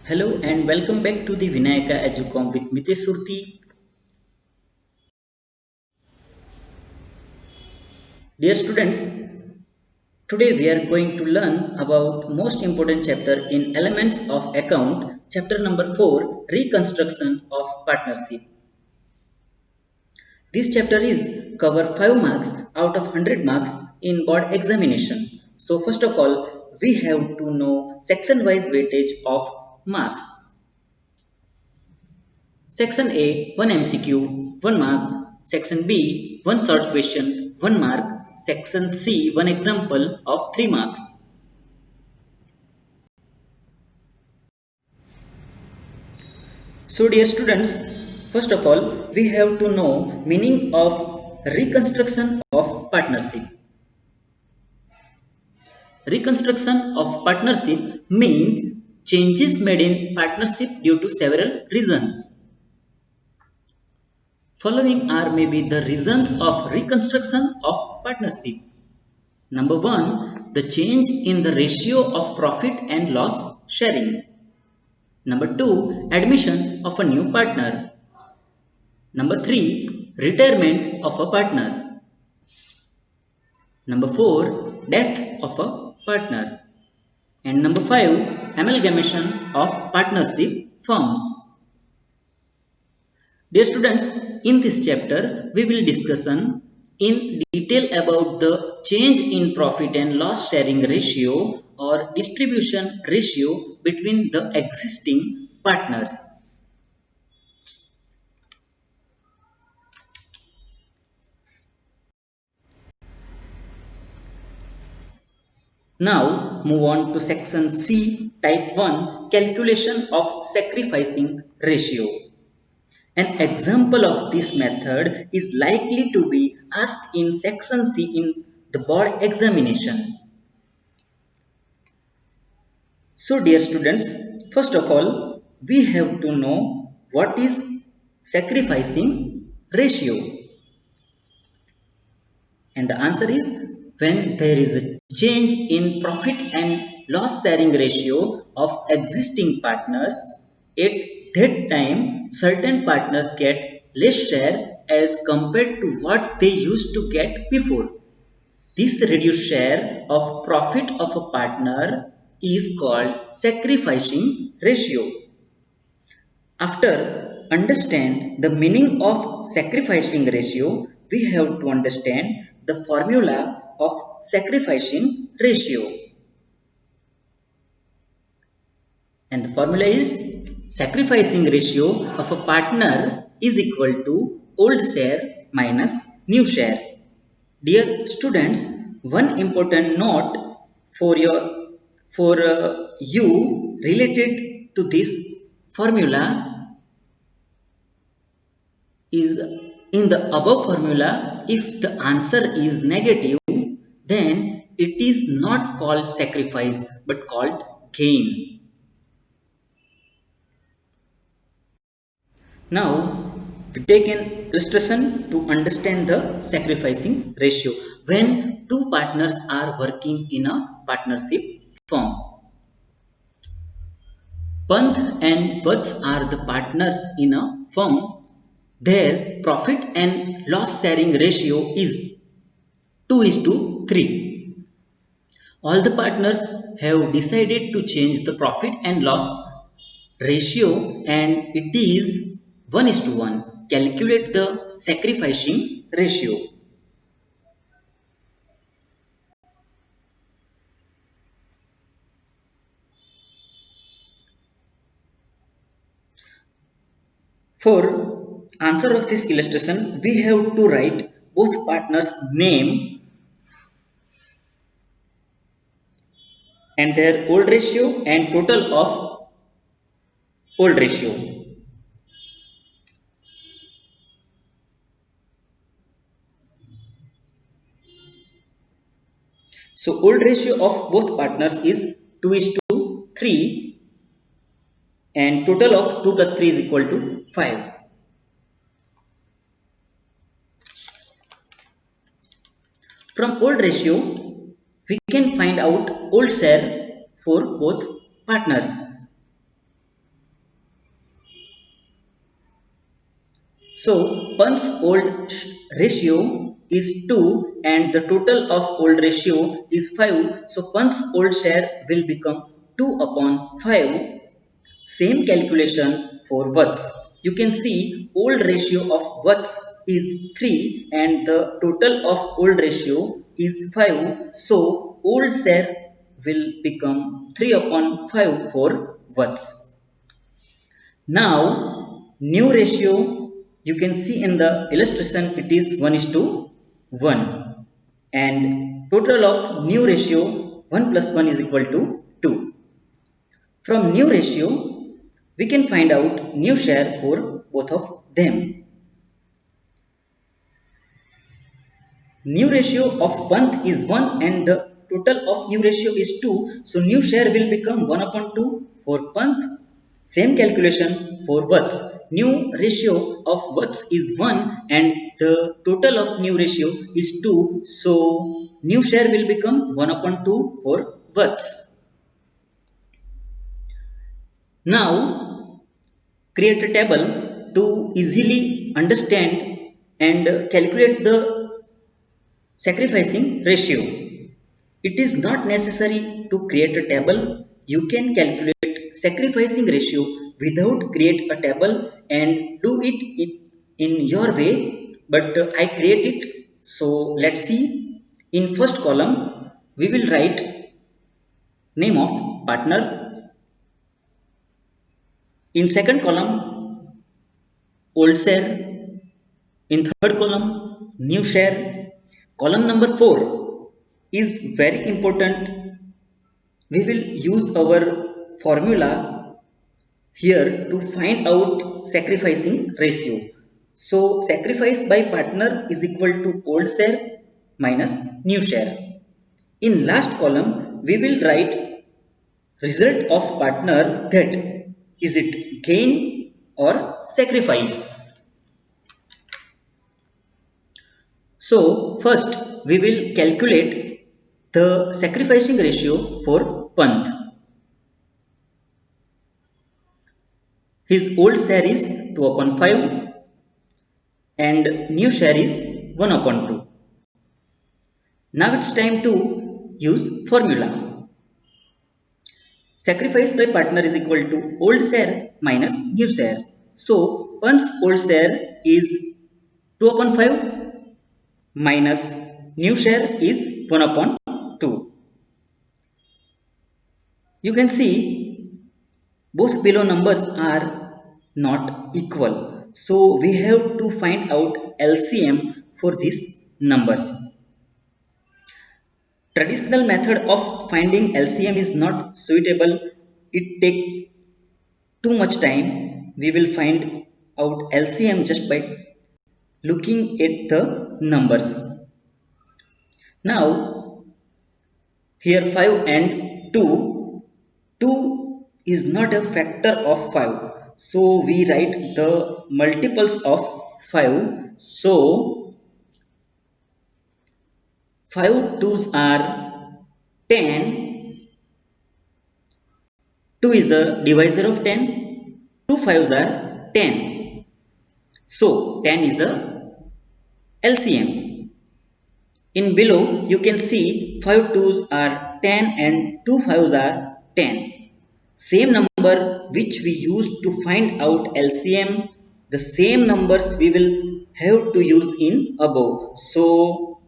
Hello and welcome back to the Vinayaka Educom with Mitesh Surti. Dear students, today we are going to learn about most important chapter in Elements of Account, chapter number 4, Reconstruction of Partnership. This chapter is cover 5 marks out of 100 marks in board examination. So first of all, we have to know section wise weightage of marks. Section A 1 MCQ 1 marks, Section B 1 short question 1 mark, Section C 1 example of 3 marks. So dear students, first of all we have to know meaning of reconstruction of partnership. Reconstruction of partnership means changes made in partnership due to several reasons. Following are maybe the reasons of reconstruction of partnership. Number 1, the change in the ratio of profit and loss sharing. Number 2, admission of a new partner. Number 3, retirement of a partner. Number 4, death of a partner. And number 5, amalgamation of partnership firms. Dear students, in this chapter, we will discuss in detail about the change in profit and loss sharing ratio or distribution ratio between the existing partners. Now move on to section C, type 1, calculation of sacrificing ratio. An example of this method is likely to be asked in section C in the board examination. So dear students, first of all, we have to know what is sacrificing ratio. And the answer is when there is a change in profit and loss sharing ratio of existing partners, at that time certain partners get less share as compared to what they used to get before. This reduced share of profit of a partner is called sacrificing ratio. After understand the meaning of sacrificing ratio, we have to understand the formula of sacrificing ratio. And the formula is sacrificing ratio of a partner is equal to old share minus new share. Dear students, one important note for you related to this formula is in the above formula, if the answer is negative, then it is not called sacrifice but called gain. Now we take an illustration to understand the sacrificing ratio when two partners are working in a partnership firm. Panth and Vats are the partners in a firm. Their profit and loss sharing ratio is 2:3. All the partners have decided to change the profit and loss ratio and it is 1:1. Calculate the sacrificing ratio. For answer of this illustration, we have to write both partners' name and their old ratio and total of old ratio. So old ratio of both partners is 2:3 and total of 2 plus 3 is equal to 5. From old ratio, we can find out old share for both partners. So Pan's old ratio is 2 and the total of old ratio is 5. So Pan's old share will become 2 upon 5. Same calculation for Vats. You can see old ratio of Vats is 3 and the total of old ratio is 5. So old share will become 3 upon 5 for Vats. Now new ratio, you can see in the illustration it is 1 is to 1 and total of new ratio 1 plus 1 is equal to 2. From new ratio we can find out new share for both of them. New ratio of Panth is 1 and the total of new ratio is 2. So new share will become 1 upon 2 for Panth. Same calculation for Vats. New ratio of Vats is 1 and the total of new ratio is 2. So new share will become 1 upon 2 for Vats. Now create a table to easily understand and calculate the sacrificing ratio. It is not necessary to create a table. You can calculate sacrificing ratio without create a table and do it in your way, but I create it. So let's see. In first column we will write name of partner. In second column old share. In third column new share. Column number 4 is very important. We will use our formula here to find out sacrificing ratio. So sacrifice by partner is equal to old share minus new share. In last column we will write result of partner, that is it gain or sacrifice. So first we will calculate the sacrificing ratio for Panth. His old share is 2 upon 5 and new share is 1 upon 2. Now it's time to use formula. Sacrifice by partner is equal to old share minus new share. So Panth's old share is 2 upon 5 minus new share is 1 upon 2. You can see both below numbers are not equal. So we have to find out LCM for these numbers. Traditional method of finding LCM is not suitable. It takes too much time. We will find out LCM just by looking at the numbers. Now here 5 and 2. 2 is not a factor of 5. So we write the multiples of 5. So 5 2s are 10. 2 is the divisor of 10. 2 5s are 10. So 10 is a LCM. In below you can see 5 2s are 10 and 2 5s are 10. Same number which we used to find out LCM, the same numbers we will have to use in above. So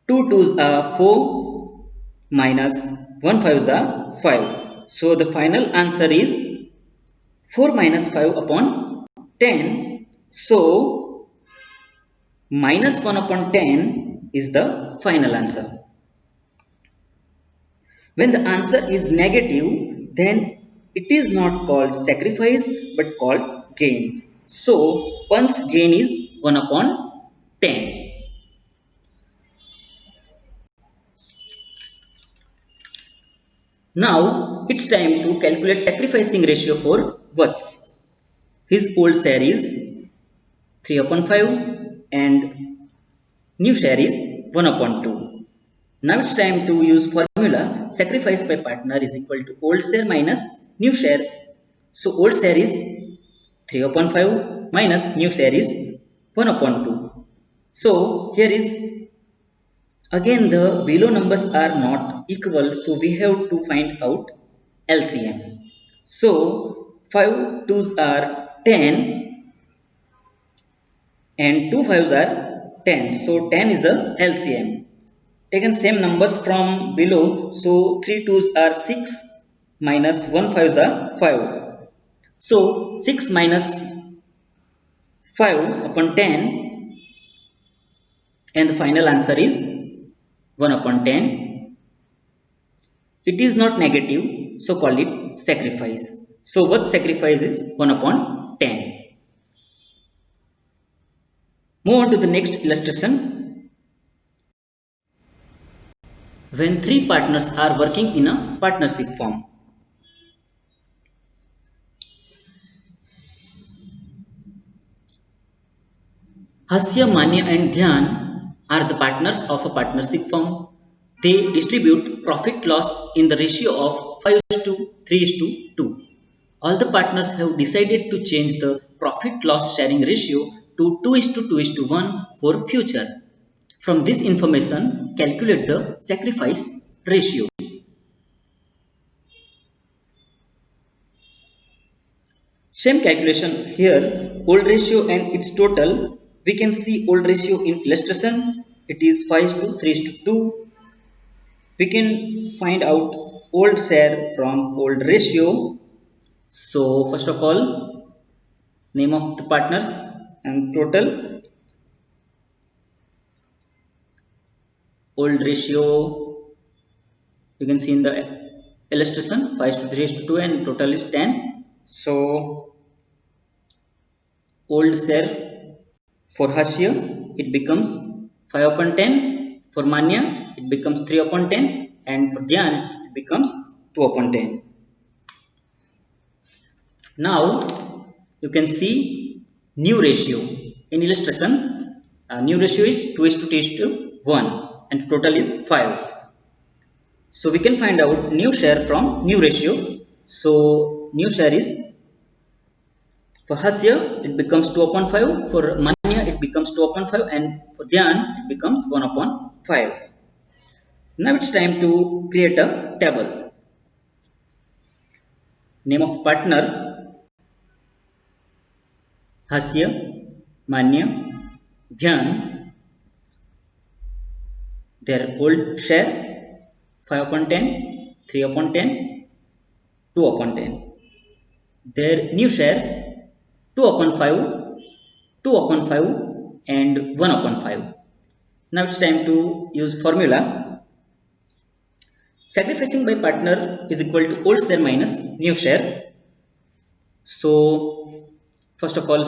2 2s are 4 minus 1 5s are 5. So the final answer is 4 minus 5 upon 10. So minus 1 upon 10 is the final answer. When the answer is negative, then it is not called sacrifice but called gain. So Panth's gain is 1 upon 10. Now it's time to calculate sacrificing ratio for Vats. His old share is 3 upon 5 and new share is 1 upon 2. Now it's time to use formula. Sacrifice by partner is equal to old share minus new share. So old share is 3 upon 5 minus new share is 1 upon 2. So here is again the below numbers are not equal, so we have to find out LCM. So 5 twos are 10 and 2 fives are 10. So 10 is a LCM. Taken same numbers from below, so 3 twos are 6 minus 1 fives are 5. So 6 minus 5 upon 10 and the final answer is 1 upon 10. It is not negative, so call it sacrifice. So what sacrifice is 1 upon 10. Move on to the next illustration. When three partners are working in a partnership firm, Hasya, Manya and Dhyan are the partners of a partnership firm. They distribute profit loss in the ratio of 5:3:2. All the partners have decided to change the profit loss sharing ratio to 2:2:1 for future. From this information, calculate the sacrifice ratio. Same calculation here, old ratio and its total. We can see old ratio in illustration. It is 5:3:2. We can find out old share from old ratio. So first of all, name of the partners and total. Old ratio you can see in the illustration 5:3:2 and total is 10. So old share for Hasya it becomes 5 upon 10, for Manya it becomes 3 upon 10 and for Dhyan it becomes 2 upon 10. Now you can see new ratio in illustration. New ratio is 2:1 and total is 5. So we can find out new share from new ratio. So new share is for Hasya it becomes 2 upon 5, for Manya it becomes 2 upon 5 and for Dhyan it becomes 1 upon 5. Now it's time to create a table. Name of partner Hasya, Manya, Dhyan, their old share 5 upon 10, 3 upon 10, 2 upon 10. Their new share 2 upon 5, 2 upon 5 and 1 upon 5. Now it's time to use formula. Sacrificing by partner is equal to old share minus new share. So first of all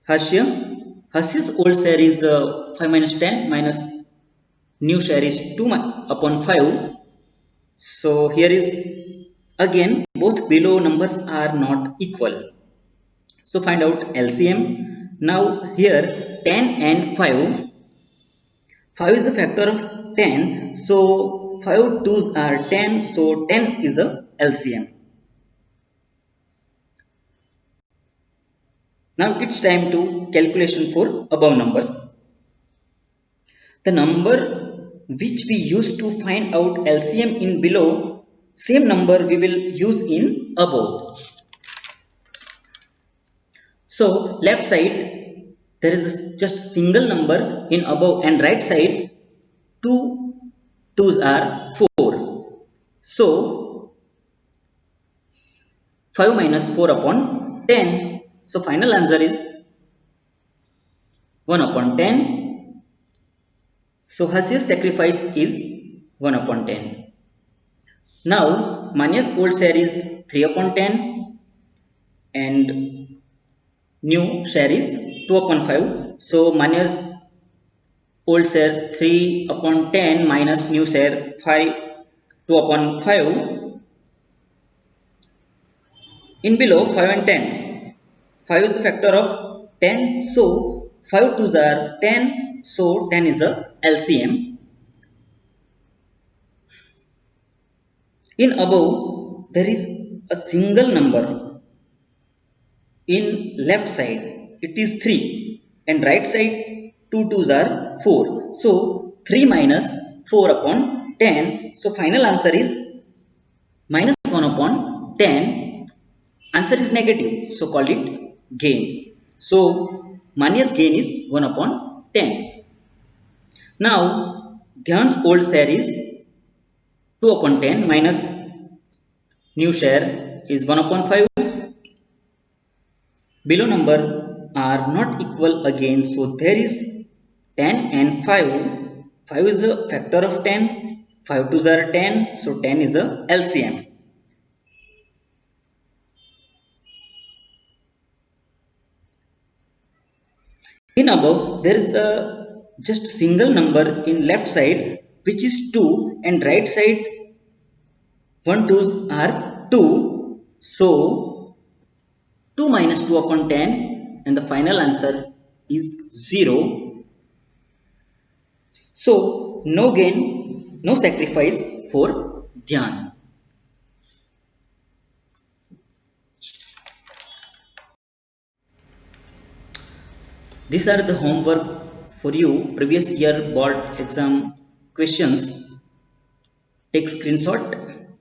Hasya's old share is 5 minus 10 minus new share is 2 upon 5. So here is again both below numbers are not equal. So find out LCM. Now here 10 and 5. 5 is a factor of 10. So 5 twos are 10. So 10 is a LCM. Now it's time to calculation for above numbers. The number which we use to find out LCM in below, same number we will use in above. So left side there is just single number in above and right side two twos are 4. So 5 minus 4 upon 10. So final answer is 1 upon 10. So Hasya's sacrifice is 1 upon 10. Now Manya's old share is 3 upon 10 and new share is 2 upon 5. So Manya's old share 3 upon 10 minus new share 5, 2 upon 5. In below 5 and 10. 5 is a factor of 10. So 5 twos are 10. So 10 is the LCM. In above there is a single number. in left side it is 3 and right side 2 twos are 4. So 3 minus 4 upon 10. So final answer is minus 1 upon 10. Answer is negative. So call it gain. So Mania's gain is 1 upon 10. Now Dhyan's old share is 2 upon 10 minus new share is 1 upon 5. Below number are not equal again. So there is 10 and 5. 5 is a factor of 10. 5 twos are 10. So 10 is a LCM. In above, there is a just single number in left side which is 2 and right side 1 twos are 2. So 2 minus 2 upon 10 and the final answer is 0. So no gain, no sacrifice for Dhyan. These are the homework for you, previous year board exam questions. Take screenshot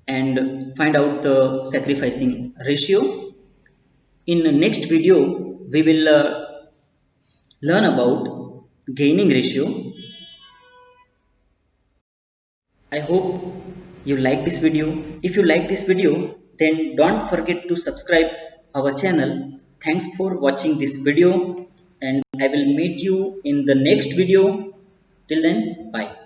and find out the sacrificing ratio. In the next video, we will learn about gaining ratio. I hope you like this video. If you like this video, then don't forget to subscribe our channel. Thanks for watching this video and I will meet you in the next video. Till then, bye.